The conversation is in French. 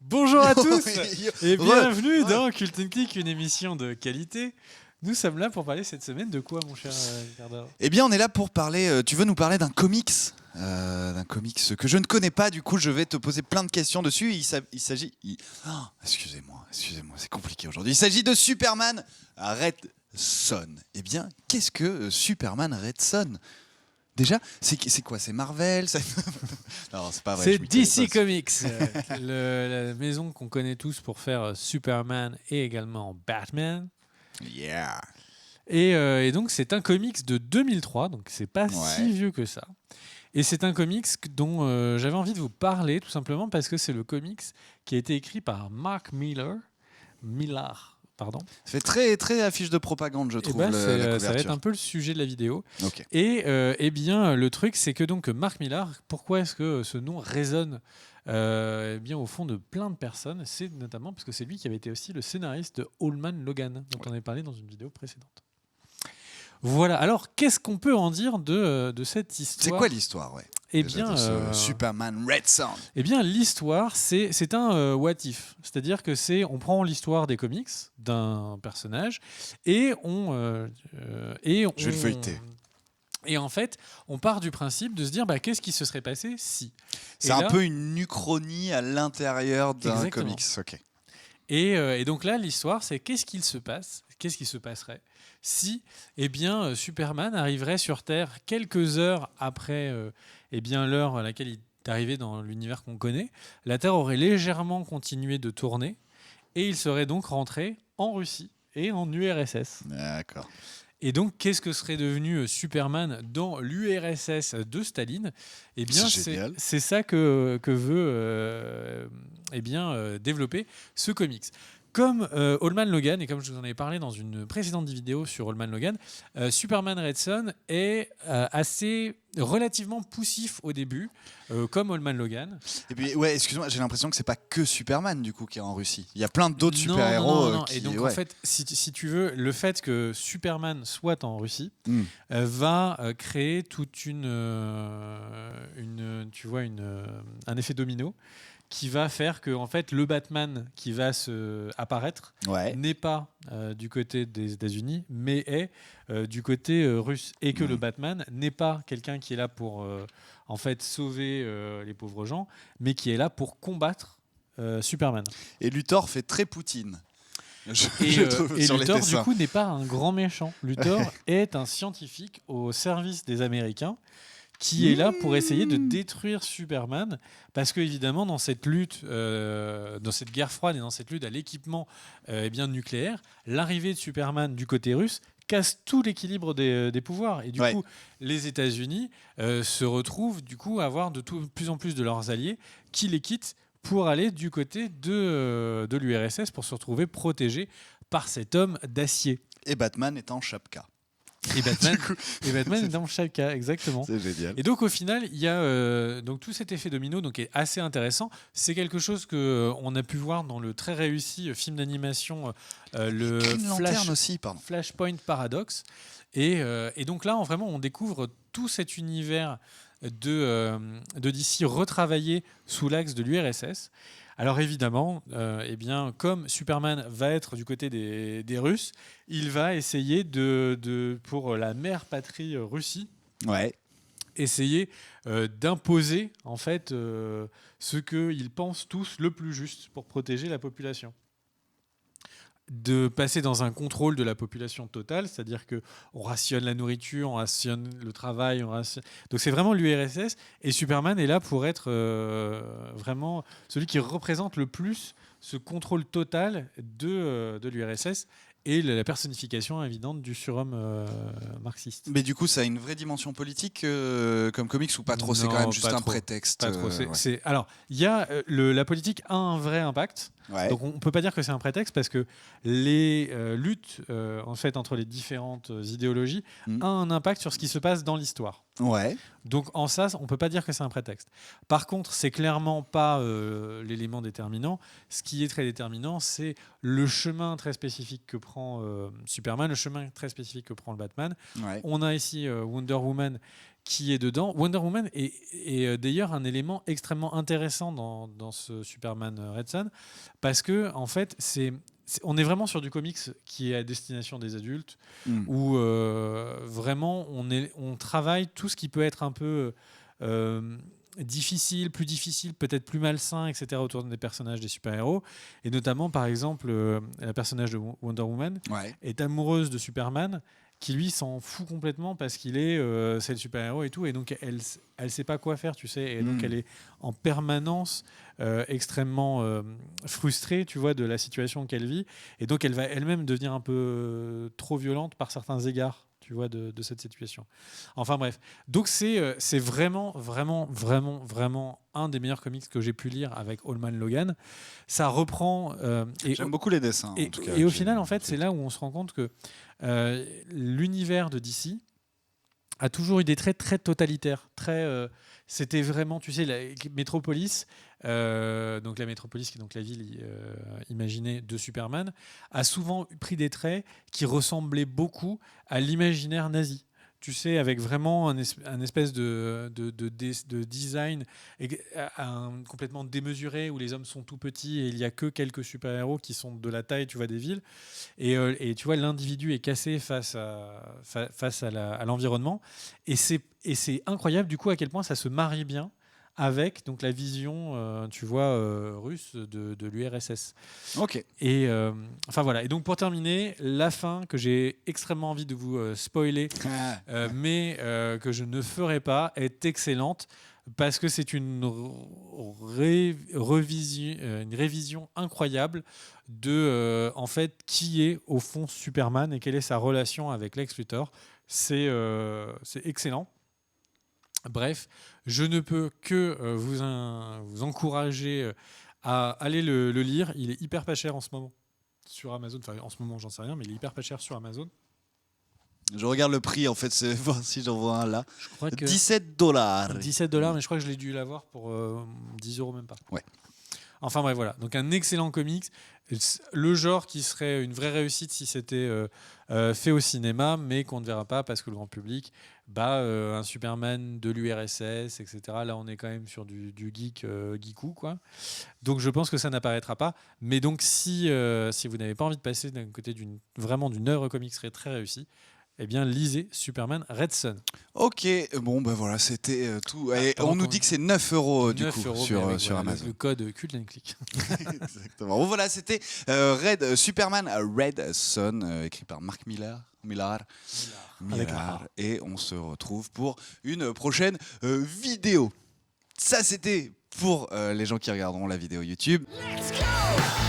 Bonjour à tous et bienvenue dans Cult & Click, une émission de qualité. Nous sommes là pour parler cette semaine de quoi, mon cher Ricardo ? Eh bien, on est là pour parler. Tu veux nous parler d'un comics que je ne connais pas. Du coup, je vais te poser plein de questions dessus. Il s'agit. Excusez-moi, c'est compliqué aujourd'hui. Il s'agit de Superman Red Son. Eh bien, qu'est-ce que Superman Red Son ? Déjà, c'est quoi ? C'est Marvel ? Non, c'est pas vrai. C'est DC Comics, la maison qu'on connaît tous pour faire Superman et également Batman. Yeah. Et donc, c'est un comics de 2003, donc c'est pas si vieux que ça. Et c'est un comics dont j'avais envie de vous parler, tout simplement parce que c'est le comics qui a été écrit par Mark Millar. Pardon. Ça fait très, très affiche de propagande, je trouve. La couverture. Ça va être un peu le sujet de la vidéo. Okay. Et eh bien, le truc, c'est que donc Mark Millar, pourquoi est-ce que ce nom résonne eh bien, au fond de plein de personnes ? C'est notamment parce que c'est lui qui avait été aussi le scénariste de Old Man Logan, dont on avait parlé dans une vidéo précédente. Voilà. Alors, qu'est-ce qu'on peut en dire de cette histoire ? C'est quoi l'histoire, ouais ? Eh bien, Superman Red Son. Eh bien, l'histoire, c'est un what if, c'est-à-dire que on prend l'histoire des comics d'un personnage et on Je vais le feuilleter. Et en fait, on part du principe de se dire qu'est-ce qui se serait passé si. C'est un peu une uchronie à l'intérieur d'un comics. Okay. Et donc là, l'histoire, c'est qu'est-ce qui se passerait si bien, Superman arriverait sur Terre quelques heures après l'heure à laquelle il est arrivé dans l'univers qu'on connaît. La Terre aurait légèrement continué de tourner et il serait donc rentré en Russie et en URSS. D'accord. Et donc, qu'est-ce que serait devenu Superman dans l'URSS de Staline ? Eh bien, c'est ça que veut développer ce comics. Comme Old Man Logan, et comme je vous en avais parlé dans une précédente vidéo sur Old Man Logan, Superman Red Son est assez relativement poussif au début, comme Old Man Logan. Et puis, excuse-moi, j'ai l'impression que c'est pas que Superman du coup qui est en Russie. Il y a plein d'autres super-héros. Non. Et donc en fait, si tu veux, le fait que Superman soit en Russie va créer toute un effet domino qui va faire que en fait, le Batman qui va apparaître n'est pas du côté des États-Unis, mais est du côté russe. Et que le Batman n'est pas quelqu'un qui est là pour en fait sauver les pauvres gens, mais qui est là pour combattre Superman. Et Luthor fait très Poutine. Et Luthor, du coup, n'est pas un grand méchant. Luthor est un scientifique au service des Américains qui est là pour essayer de détruire Superman, parce que évidemment dans cette lutte, dans cette guerre froide et dans cette lutte à l'équipement nucléaire, l'arrivée de Superman du côté russe casse tout l'équilibre des pouvoirs, et du coup les États-Unis se retrouvent du coup à avoir de plus en plus de leurs alliés qui les quittent pour aller du côté de l'URSS pour se retrouver protégés par cet homme d'acier. Et Batman est en chapka. Et Batman est dans chaque cas, exactement. C'est génial. Et donc au final, il y a donc tout cet effet domino, donc est assez intéressant. C'est quelque chose que on a pu voir dans le très réussi film d'animation, le Flashpoint Paradox. Et donc là, vraiment, on découvre tout cet univers de DC retravaillé sous l'axe de l'URSS. Alors évidemment, comme Superman va être du côté des Russes, il va essayer pour la mère patrie Russie, essayer d'imposer en fait ce qu'ils pensent tous le plus juste pour protéger la population. De passer dans un contrôle de la population totale, c'est-à-dire qu'on rationne la nourriture, on rationne le travail, donc c'est vraiment l'URSS, et Superman est là pour être vraiment celui qui représente le plus ce contrôle total de l'URSS et la personnification évidente du surhomme marxiste. Mais du coup, ça a une vraie dimension politique comme comics ou pas trop ? C'est quand même juste un prétexte. Pas trop. Alors, la politique a un vrai impact. Donc, on ne peut pas dire que c'est un prétexte parce que les luttes en fait, entre les différentes idéologies ont un impact sur ce qui se passe dans l'histoire. Ouais. Donc en ça, on ne peut pas dire que c'est un prétexte. Par contre, c'est clairement pas l'élément déterminant. Ce qui est très déterminant, c'est le chemin très spécifique que prend Superman, le chemin très spécifique que prend le Batman. Ouais. On a ici Wonder Woman qui est dedans. Wonder Woman est d'ailleurs un élément extrêmement intéressant dans ce Superman Red Son, parce que en fait, on est vraiment sur du comics qui est à destination des adultes, où vraiment on travaille tout ce qui peut être un peu difficile, peut-être plus malsain, etc. autour des personnages des super-héros. Et notamment, par exemple, la personnage de Wonder Woman est amoureuse de Superman, qui lui s'en fout complètement parce qu'il c'est le super-héros et tout, et donc elle sait pas quoi faire, tu sais, et donc elle est en permanence extrêmement frustrée, tu vois, de la situation qu'elle vit, et donc elle va elle-même devenir un peu trop violente par certains égards, tu vois, de cette situation. Enfin bref, donc c'est vraiment un des meilleurs comics que j'ai pu lire avec Old Man Logan. Ça reprend... J'aime beaucoup les dessins, en tout cas. Et au final, en fait, c'est là où on se rend compte que l'univers de DC a toujours eu des traits très totalitaires. C'était vraiment, tu sais, la Métropolis, donc la Métropolis, qui est donc la ville imaginée de Superman, a souvent pris des traits qui ressemblaient beaucoup à l'imaginaire nazi. Tu sais, avec vraiment un espèce de design complètement démesuré, où les hommes sont tout petits et il n'y a que quelques super-héros qui sont de la taille, tu vois, des villes. Et tu vois, l'individu est cassé face à l'environnement. Et c'est incroyable, du coup, à quel point ça se marie bien avec donc la vision, tu vois, russe de l'URSS. Ok. Et enfin voilà. Et donc pour terminer, la fin que j'ai extrêmement envie de vous spoiler, mais que je ne ferai pas, est excellente parce que c'est une révision incroyable de en fait qui est au fond Superman et quelle est sa relation avec Lex Luthor. C'est excellent. Bref, je ne peux que vous encourager à aller le lire. Il est hyper pas cher en ce moment sur Amazon. Enfin, en ce moment, j'en sais rien, mais il est hyper pas cher sur Amazon. Je regarde le prix, en fait, c'est voir si j'en vois un là. Je crois que $17. $17, mais je crois que je l'ai dû l'avoir pour 10 € même pas. Ouais. Enfin bref, voilà. Donc un excellent comics. Le genre qui serait une vraie réussite si c'était fait au cinéma, mais qu'on ne verra pas parce que le grand public, un Superman de l'URSS, etc. Là, on est quand même sur du geekou, quoi. Donc je pense que ça n'apparaîtra pas. Mais donc si vous n'avez pas envie de passer d'un côté d'une œuvre comics très réussie, eh bien, lisez Superman Red Son. Ok, bon, ben voilà, c'était tout. Et on nous dit que c'est 9 € du coup sur Amazon. Le code Cult and Click. Exactement. Bon, voilà, c'était Superman Red Son, écrit par Mark Millar. Et on se retrouve pour une prochaine vidéo. Ça, c'était pour les gens qui regarderont la vidéo YouTube. Let's go!